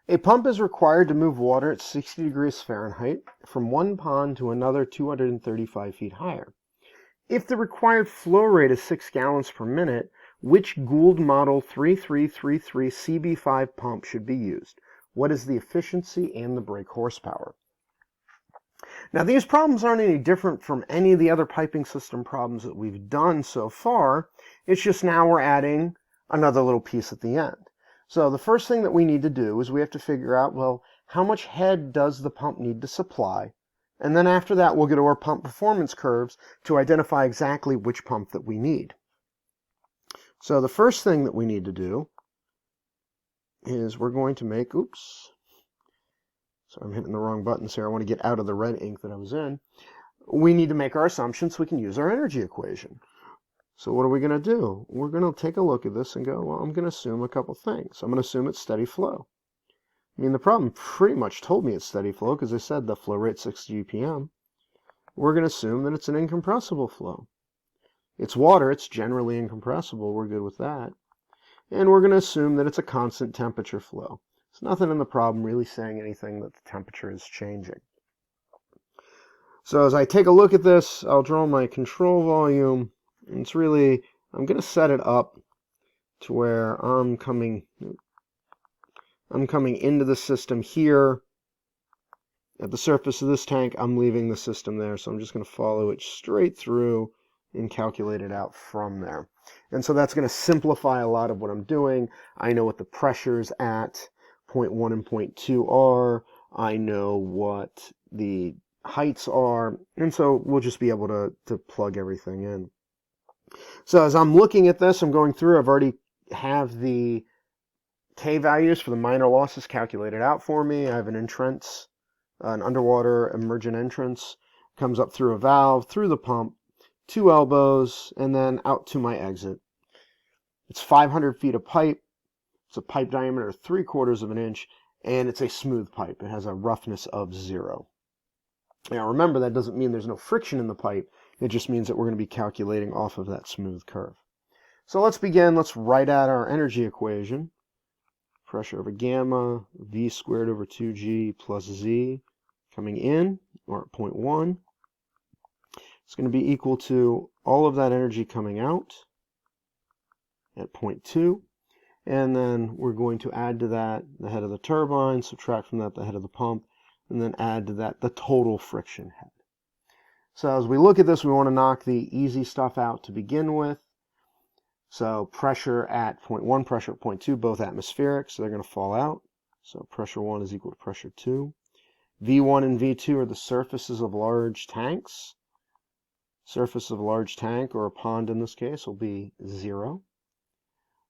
A pump is required to move water at 60 degrees Fahrenheit from one pond to another 235 feet higher. If the required flow rate is 6 gallons per minute, which Gould Model 3333 CB5 pump should be used? What is the efficiency and the brake horsepower? Now, these problems aren't any different from any of the other piping system problems that we've done so far. It's just now we're adding another little piece at the end. So the first thing that we need to do is we have to figure out, well, how much head does the pump need to supply? And then after that, we'll get to our pump performance curves to identify exactly which pump that we need. So the first thing that we need to do is we're going to make, oops, so I'm hitting the wrong buttons here. I want to get out of the red ink that I was in. We need to make our assumptions so we can use our energy equation. So what are we going to do? We're going to take a look at this and go, well, I'm going to assume a couple things. I'm going to assume it's steady flow. I mean, the problem pretty much told me it's steady flow because I said the flow rate 60 GPM. We're going to assume that it's an incompressible flow. It's water. It's generally incompressible. We're good with that. And we're going to assume that it's a constant temperature flow. There's nothing in the problem really saying anything that the temperature is changing. So as I take a look at this, I'll draw my control volume. And it's really, I'm going to set it up to where I'm coming into the system here. At the surface of this tank, I'm leaving the system there. So I'm just going to follow it straight through and calculate it out from there. And so that's going to simplify a lot of what I'm doing. I know what the pressures at 0.1 and 0.2 are. I know what the heights are. And so we'll just be able to plug everything in. So as I'm looking at this, I'm going through, I've already have the K values for the minor losses calculated out for me. I have an entrance, an underwater emergent entrance, comes up through a valve, through the pump, 2 elbows, and then out to my exit. It's 500 feet of pipe. It's a pipe diameter of 3/4 of an inch, and it's a smooth pipe. It has a roughness of 0. Now remember, that doesn't mean there's no friction in the pipe. It just means that we're going to be calculating off of that smooth curve. So let's begin. Let's write out our energy equation. Pressure over gamma, V squared over 2G plus Z coming in, or at 0.1. It's going to be equal to all of that energy coming out at 0.2. And then we're going to add to that the head of the turbine, subtract from that the head of the pump, and then add to that the total friction head. So as we look at this, we want to knock the easy stuff out to begin with. So pressure at 0.1, pressure at 0.2, both atmospheric, so they're going to fall out. So pressure 1 is equal to pressure 2. V1 and V2 are the surfaces of large tanks. Surface of a large tank, or a pond in this case, will be 0.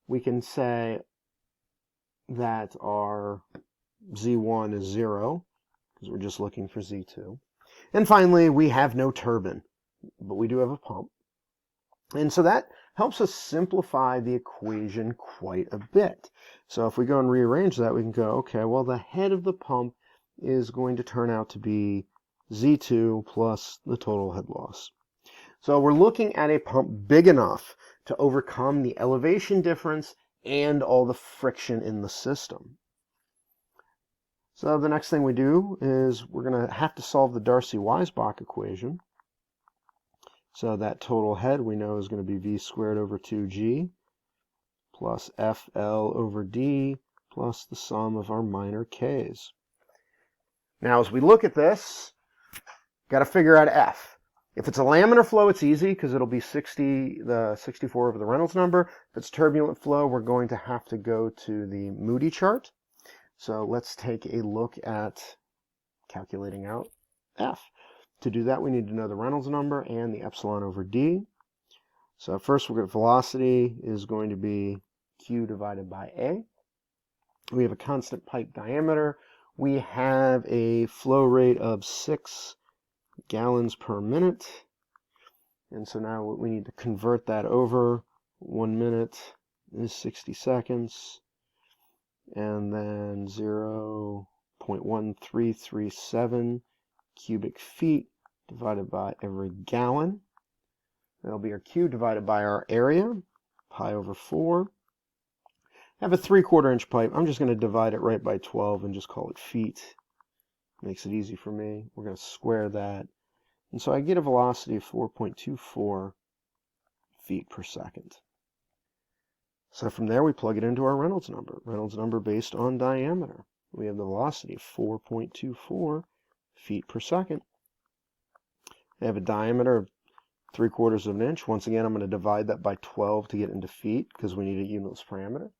We can say that our Z1 is 0, because we're just looking for Z2. And finally, we have no turbine, but we do have a pump. And so that helps us simplify the equation quite a bit. So if we go and rearrange that, we can go, okay, well, the head of the pump is going to turn out to be Z2 plus the total head loss. So we're looking at a pump big enough to overcome the elevation difference and all the friction in the system. So the next thing we do is we're going to have to solve the Darcy-Weisbach equation. So that total head we know is going to be V squared over 2G plus FL over D plus the sum of our minor K's. Now as we look at this, got to figure out F. If it's a laminar flow, it's easy because it'll be 64 over the Reynolds number. If it's turbulent flow, we're going to have to go to the Moody chart. So let's take a look at calculating out F. To do that, we need to know the Reynolds number and the epsilon over D. So first, we're going to velocity is going to be Q divided by A. We have a constant pipe diameter. We have a flow rate of 6 gallons per minute. And so now we need to convert that over. 1 minute is 60 seconds. And then 0.1337 cubic feet divided by every gallon. That'll be our Q divided by our area, pi over 4. have a 3/4 inch pipe. I'm just going to divide it right by 12 and just call it feet. Makes it easy for me. We're going to square that. And so I get a velocity of 4.24 feet per second. So from there, we plug it into our Reynolds number based on diameter. We have the velocity of 4.24 feet per second. I have a diameter of 3/4 of an inch. Once again, I'm going to divide that by 12 to get into feet because we need a unitless parameter.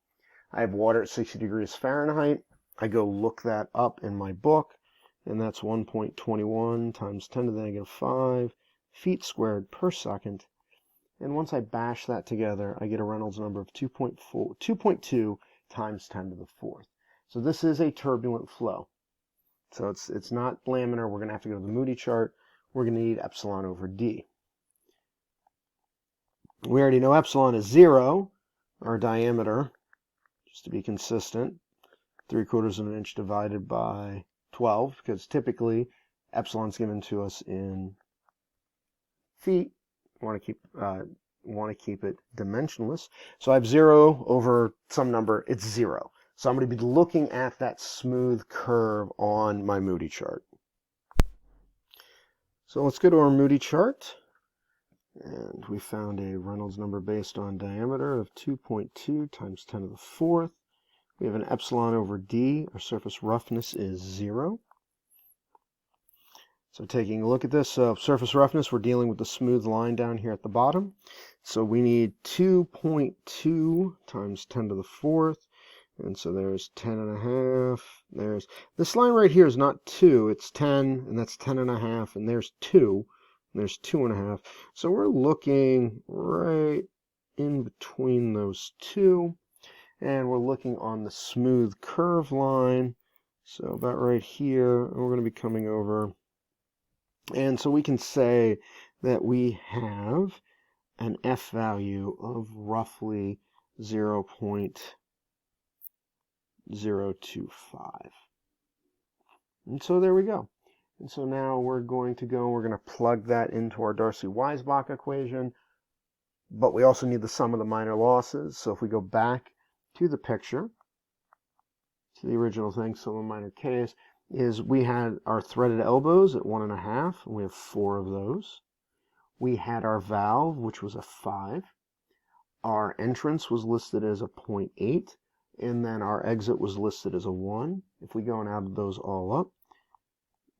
I have water at 60 degrees Fahrenheit. I go look that up in my book, and that's 1.21 times 10 to the negative 5 feet squared per second. And once I bash that together, I get a Reynolds number of 2.2 times 10 to the 4th. So this is a turbulent flow. So it's not laminar. We're going to have to go to the Moody chart. We're going to need epsilon over d. We already know epsilon is 0. Our diameter, just to be consistent, 3/4 of an inch divided by 12, because typically epsilon's given to us in feet. Want to keep it dimensionless. So I have 0 over some number. It's 0. So I'm going to be looking at that smooth curve on my Moody chart. So let's go to our Moody chart. And we found a Reynolds number based on diameter of 2.2 times 10 to the 4th. We have an epsilon over d. Our surface roughness is 0. So taking a look at this, surface roughness, we're dealing with the smooth line down here at the bottom. So we need 2.2 times 10 to the 4th. And so there's 10.5. There's this line right here is not 2, it's 10, and that's 10.5, and there's 2, and there's 2.5. So we're looking right in between those two, and we're looking on the smooth curve line. So about right here, and we're going to be coming over. And so we can say that we have an F value of roughly 0.025. And so there we go. And so now we're going to plug that into our Darcy-Weisbach equation, but we also need the sum of the minor losses. So if we go back to the picture, to the original thing, so in minor case, is we had our threaded elbows at 1.5, and we have 4 of those. We had our valve, which was a 5. Our entrance was listed as a 0.8, and then our exit was listed as a 1. If we go and add those all up,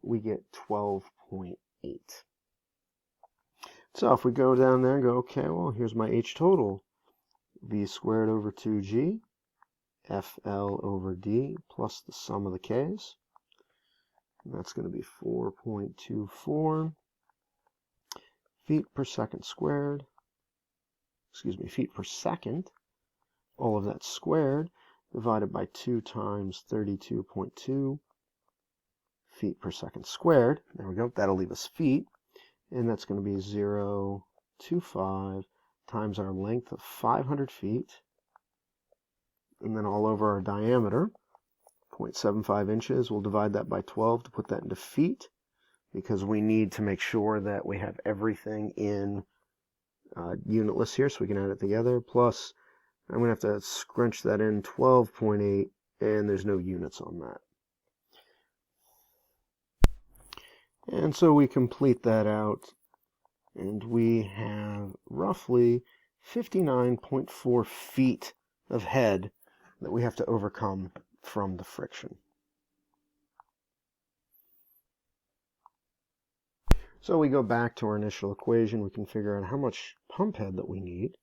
we get 12.8. So if we go down there and go, okay, well, here's my H total. V squared over 2G, FL over D, plus the sum of the K's. And that's going to be 4.24 feet per second squared. Excuse me, feet per second. All of that squared divided by 2 times 32.2 feet per second squared. There we go. That'll leave us feet. And that's going to be 0.25 times our length of 500 feet. And then all over our diameter, 0.75 inches. We'll divide that by 12 to put that into feet, because we need to make sure that we have everything in unitless here so we can add it together. Plus, I'm going to have to scrunch that in 12.8, and there's no units on that. And so we complete that out, and we have roughly 59.4 feet of head that we have to overcome from the friction. So we go back to our initial equation. We can figure out how much pump head that we need.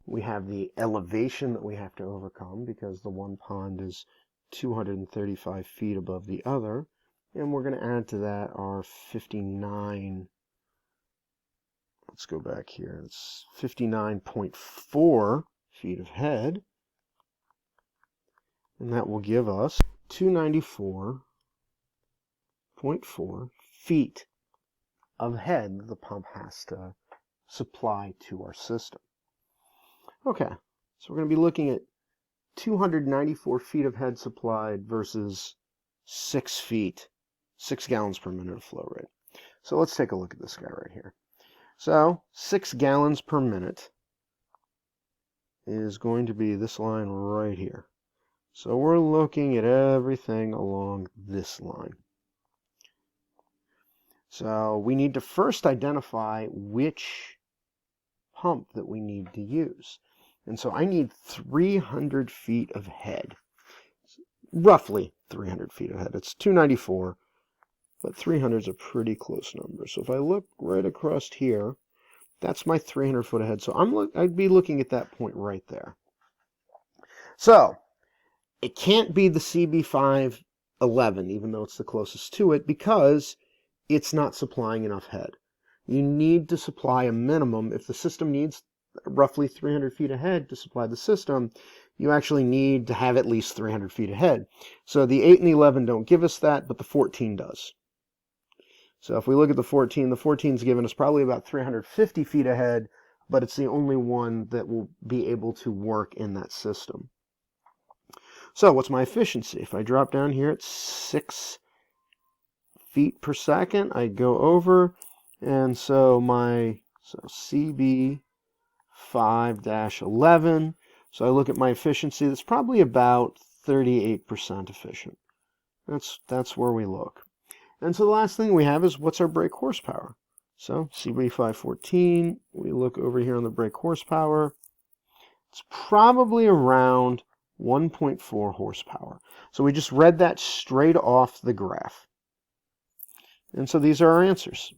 We have the elevation that we have to overcome because the one pond is 235 feet above the other. And we're going to add to that our 59. Let's go back here. It's 59.4 feet of head. And that will give us 294.4 feet of head the pump has to supply to our system. Okay, so we're going to be looking at 294 feet of head supplied versus 6 gallons per minute of flow rate. So let's take a look at this guy right here. So 6 gallons per minute is going to be this line right here. So we're looking at everything along this line. So we need to first identify which pump that we need to use. And so I need 300 feet of head. Roughly 300 feet of head. It's 294, but 300 is a pretty close number. So if I look right across here, that's my 300 foot ahead. So I'd be looking at that point right there. So it can't be the CB511, even though it's the closest to it, because it's not supplying enough head. You need to supply a minimum. If the system needs roughly 300 feet ahead to supply the system, you actually need to have at least 300 feet ahead. So the 8 and the 11 don't give us that, but the 14 does. So if we look at the 14's given us probably about 350 feet ahead, but it's the only one that will be able to work in that system. So what's my efficiency? If I drop down here at 6 feet per second, I go over, and so CB5-11, so I look at my efficiency, that's probably about 38% efficient. That's where we look. And so the last thing we have is what's our brake horsepower. So CB514, we look over here on the brake horsepower. It's probably around 1.4 horsepower. So we just read that straight off the graph. And so these are our answers.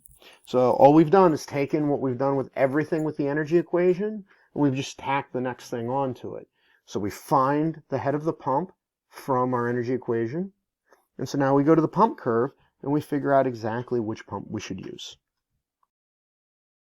So all we've done is taken what we've done with everything with the energy equation, and we've just tacked the next thing onto it. So we find the head of the pump from our energy equation. And so now we go to the pump curve, and we figure out exactly which pump we should use.